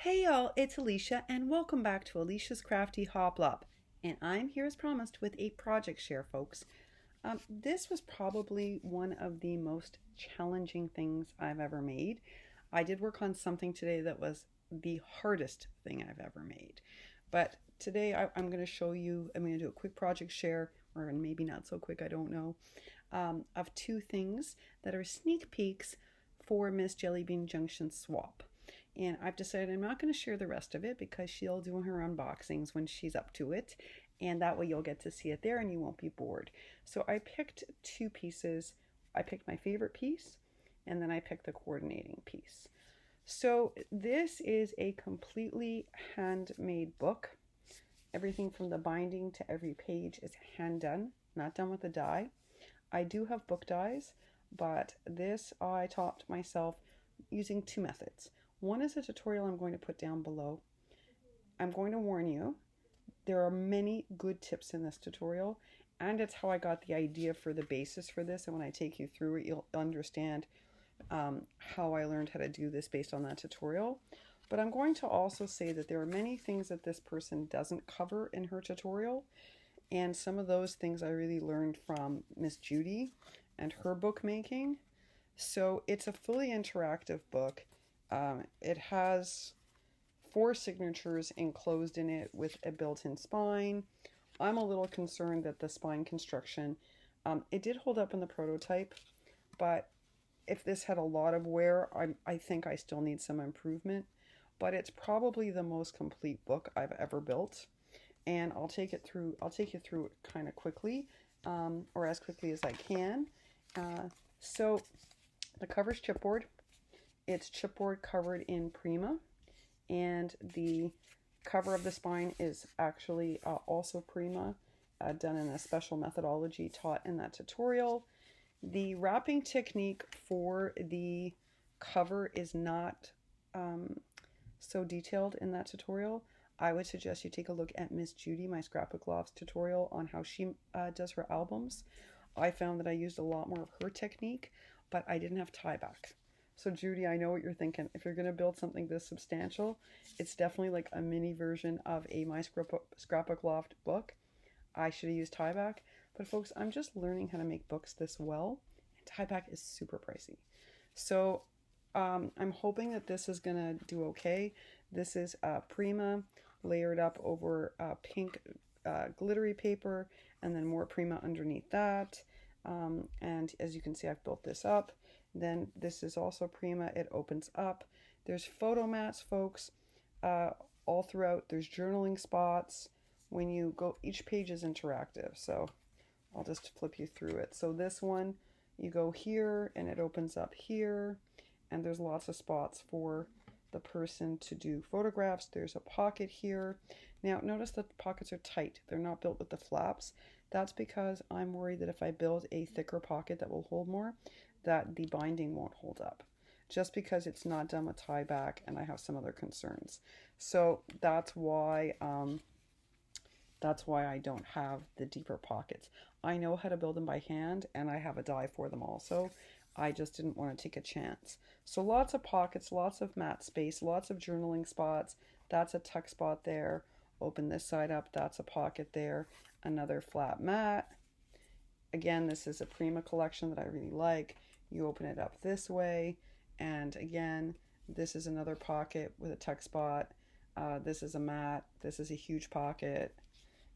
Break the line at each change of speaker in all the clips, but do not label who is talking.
Hey y'all, it's Alicia and welcome back to Alicia's Crafty Hoplop. And I'm here as promised with a project share, folks. This was probably one of the most challenging things I've ever made. I did work on something today that was the hardest thing I've ever made. But today I'm going to show you, I'm going to do a quick project share, or maybe not so quick, I don't know, of two things that are sneak peeks for Miss Jellybean Junction Swap. And I've decided I'm not going to share the rest of it because she'll do her unboxings when she's up to it. And that way you'll get to see it there and you won't be bored. So I picked two pieces. I picked my favorite piece and then I picked the coordinating piece. So this is a completely handmade book. Everything from the binding to every page is hand done, not done with a die. I do have book dies, but this I taught myself using two methods. One is a tutorial I'm going to put down below. I'm going to warn you, there are many good tips in this tutorial, and it's how I got the idea for the basis for this, and when I take you through it, you'll understand how I learned how to do this based on that tutorial. But I'm going to also say that there are many things that this person doesn't cover in her tutorial, and some of those things I really learned from Miss Judy and her bookmaking. So it's a fully interactive book. It has 4 signatures enclosed in it with a built-in spine. I'm a little concerned that the spine construction, it did hold up in the prototype, but if this had a lot of wear, I think I still need some improvement. But it's probably the most complete book I've ever built, and I'll take you through it kind of quickly, or as quickly as I can. So the cover's chipboard. It's chipboard covered in Prima, and the cover of the spine is actually also Prima, done in a special methodology taught in that tutorial. The wrapping technique for the cover is not so detailed in that tutorial. I would suggest you take a look at Miss Judy, my Scrapbook Loft's tutorial on how she does her albums. I found that I used a lot more of her technique, but I didn't have tie back. So Judy, I know what you're thinking. If you're going to build something this substantial, it's definitely like a mini version of a My Scrapbook Loft book. I should have used tie back. But folks, I'm just learning how to make books this well. And tie back is super pricey. So I'm hoping that this is going to do okay. This is Prima layered up over pink glittery paper, and then more Prima underneath that. And as you can see, I've built this up. Then this is also Prima. It opens up. There's photo mats, folks, all throughout. There's journaling spots. When you go, each page is interactive. So I'll just flip you through it. So this one, you go here and it opens up here. And there's lots of spots for the person to do photographs. There's a pocket here. Now notice that the pockets are tight. They're not built with the flaps. That's because I'm worried that if I build a thicker pocket that will hold more, that the binding won't hold up, just because it's not done with tie back, and I have some other concerns. So that's why I don't have the deeper pockets. I know how to build them by hand, and I have a die for them also. I just didn't want to take a chance. So lots of pockets, lots of mat space, lots of journaling spots. That's a tuck spot there. Open this side up, that's a pocket there. Another flat mat. Again, this is a Prima collection that I really like. You open it up this way, and again, this is another pocket with a tuck spot. This is a mat. This is a huge pocket.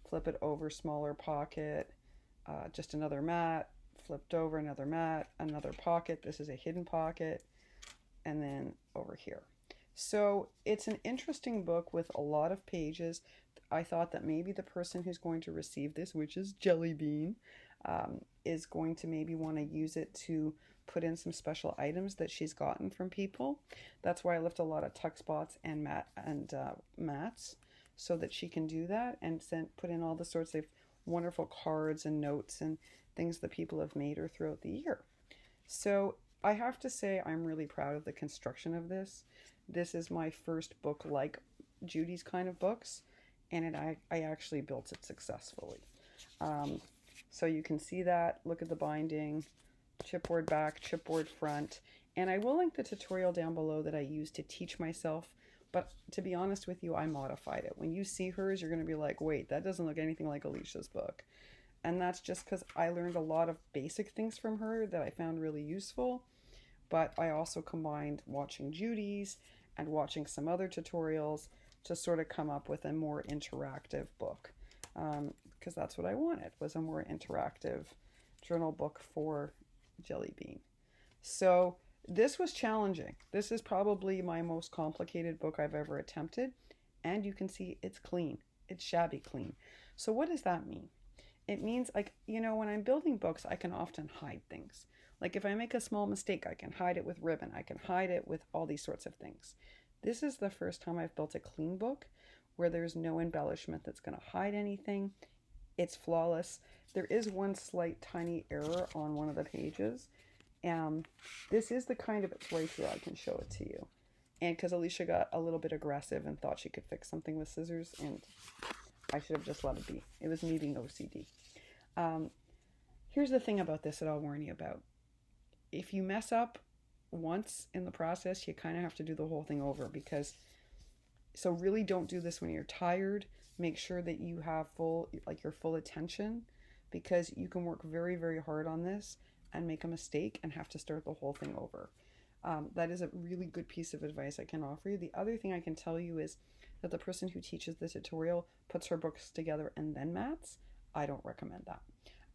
Flip it over, smaller pocket. Just another mat. Flipped over, another mat, another pocket. This is a hidden pocket, and then over here. So it's an interesting book with a lot of pages. I thought that maybe the person who's going to receive this, which is Jellybean, is going to maybe want to use it to put in some special items that she's gotten from people. That's why I left a lot of tuck spots and mats so that she can do that and put in all the sorts of wonderful cards and notes and things that people have made her throughout the year. So I have to say I'm really proud of the construction of this. This is my first book like Judy's kind of books, and I actually built it successfully. So you can see that. Look at the binding, chipboard back, chipboard front, and I will link the tutorial down below that I used to teach myself But to be honest with you, I modified it. When you see hers, you're going to be like, wait, that doesn't look anything like Alicia's book. And that's just because I learned a lot of basic things from her that I found really useful. But I also combined watching Judy's and watching some other tutorials to sort of come up with a more interactive book. Because that's what I wanted, was a more interactive journal book for Jellybean. So this was challenging. This is probably my most complicated book I've ever attempted. And you can see it's clean. It's shabby clean. So what does that mean? It means, like, when I'm building books, I can often hide things. Like if I make a small mistake, I can hide it with ribbon. I can hide it with all these sorts of things. This is the first time I've built a clean book where there's no embellishment that's going to hide anything. It's flawless. There is one slight tiny error on one of the pages. This is the kind of, it's right here, I can show it to you. And because Alicia got a little bit aggressive and thought she could fix something with scissors, and I should have just let it be. It was me being OCD. Here's the thing about this that I'll warn you about. If you mess up once in the process, you kind of have to do the whole thing over, so really don't do this when you're tired. Make sure that you have your full attention, because you can work very, very hard on this and make a mistake and have to start the whole thing over. That is a really good piece of advice I can offer you. The other thing I can tell you is that the person who teaches the tutorial puts her books together and then mats. I don't recommend that.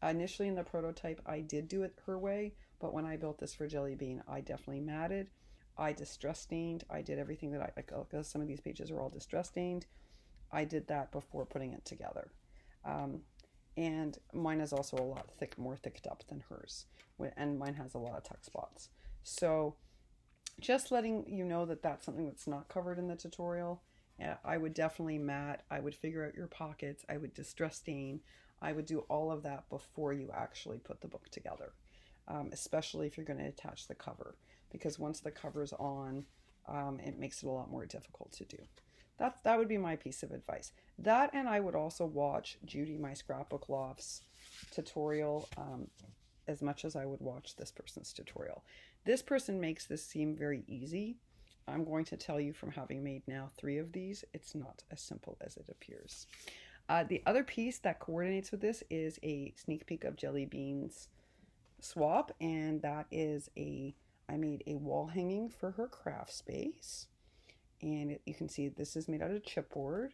Initially in the prototype, I did do it her way, but when I built this for Jellybean, I definitely matted. I distress stained. I did everything that because some of these pages are all distress stained. I did that before putting it together. And mine is also a lot more thicked up than hers. And mine has a lot of tuck spots. So just letting you know that that's something that's not covered in the tutorial. I would definitely mat. I would figure out your pockets. I would distress stain. I would do all of that before you actually put the book together, especially if you're going to attach the cover, because once the cover's on, it makes it a lot more difficult to do. That would be my piece of advice. That, and I would also watch Judy, my Scrapbook Loft's tutorial as much as I would watch this person's tutorial. This person makes this seem very easy. I'm going to tell you, from having made now 3 of these, it's not as simple as it appears. The other piece that coordinates with this is a sneak peek of Jellybean's swap, and that is I made a wall hanging for her craft space. And you can see this is made out of chipboard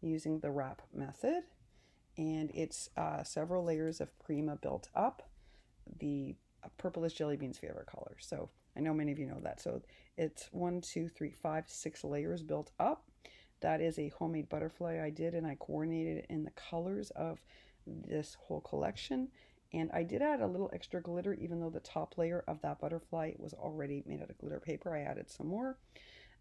using the wrap method. And it's several layers of Prima built up. The purple is Jellybean's favorite color, so I know many of you know that. So it's 1, 2, 3, 5, 6 layers built up. That is a homemade butterfly I did, and I coordinated it in the colors of this whole collection. And I did add a little extra glitter, even though the top layer of that butterfly was already made out of glitter paper. I added some more.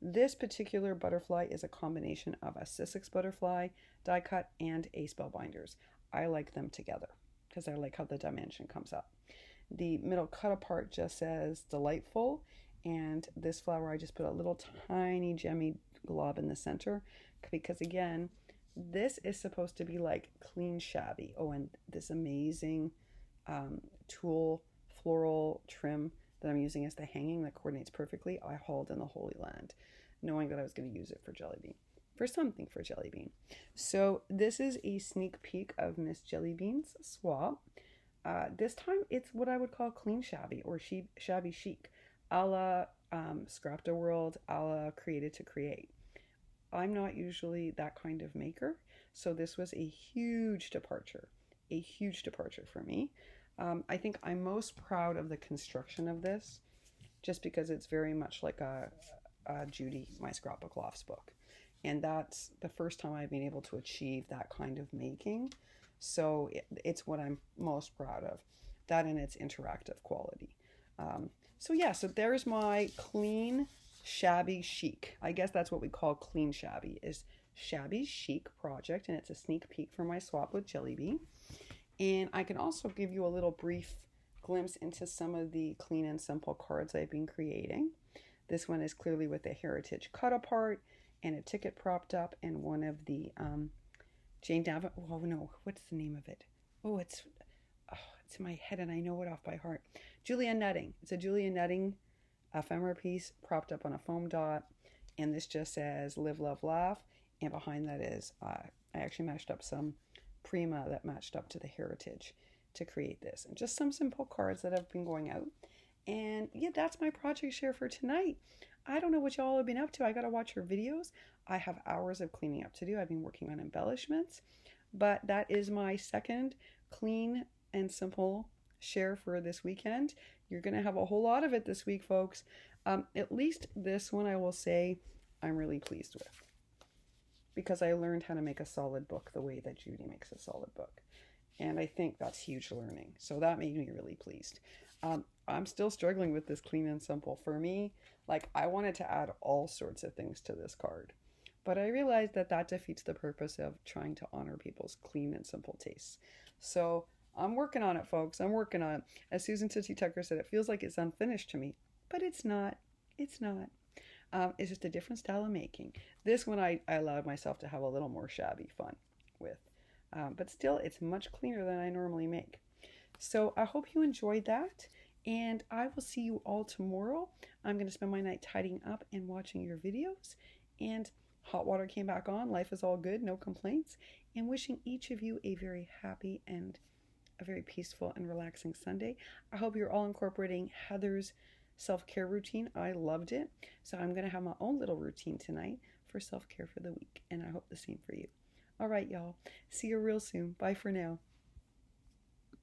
This particular butterfly is a combination of a Sissix butterfly die cut and a Spellbinders. I like them together because I like how the dimension comes up. The middle cut apart just says delightful, and this flower I just put a little tiny gemmy glob in the center, because again, this is supposed to be like clean shabby. Oh, and this amazing tulle floral trim that I'm using as the hanging that coordinates perfectly, I hauled in the Holy Land, knowing that I was going to use it for Jellybean, for something for Jellybean. So this is a sneak peek of Miss Jellybean's swap. This time it's what I would call clean shabby, or shabby chic, a la Scrapta World, a la Created to Create. I'm not usually that kind of maker, so this was a huge departure for me. I think I'm most proud of the construction of this, just because it's very much like a Judy, my Scrapbook Loft's book. And that's the first time I've been able to achieve that kind of making. So it's what I'm most proud of, that and its interactive quality. So there's my clean shabby chic. I guess that's what we call clean shabby, is shabby chic project, and it's a sneak peek for my swap with Jellybean. And I can also give you a little brief glimpse into some of the clean and simple cards I've been creating. This one is clearly with a heritage cut apart and a ticket propped up, and one of the Jane Davin. Oh no, what's the name of it? It's in my head and I know it off by heart. Julia Nutting. It's a Julia Nutting ephemera piece propped up on a foam dot. And this just says live, love, laugh. And behind that is, I actually matched up some Prima that matched up to the Heritage to create this. And just some simple cards that have been going out. And yeah, that's my project share for tonight. I don't know what y'all have been up to. I got to watch your videos. I have hours of cleaning up to do. I've been working on embellishments. But that is my second clean and simple share for this weekend. You're going to have a whole lot of it this week, folks. At least this one I will say I'm really pleased with, because I learned how to make a solid book the way that Judy makes a solid book. And I think that's huge learning. So that made me really pleased. I'm still struggling with this clean and simple. For me, like, I wanted to add all sorts of things to this card, but I realized that that defeats the purpose of trying to honor people's clean and simple tastes. So I'm working on it, folks. I'm working on it. As Susan Tootsie Tucker said, it feels like it's unfinished to me, but it's not. It's not. It's just a different style of making. This one I allowed myself to have a little more shabby fun with. But still, it's much cleaner than I normally make. So I hope you enjoyed that. And I will see you all tomorrow. I'm going to spend my night tidying up and watching your videos. And hot water came back on. Life is all good. No complaints. And wishing each of you a very happy and a very peaceful and relaxing Sunday. I hope you're all incorporating Heather's self-care routine. I loved it. So I'm going to have my own little routine tonight for self-care for the week. And I hope the same for you. All right, y'all. See you real soon. Bye for now.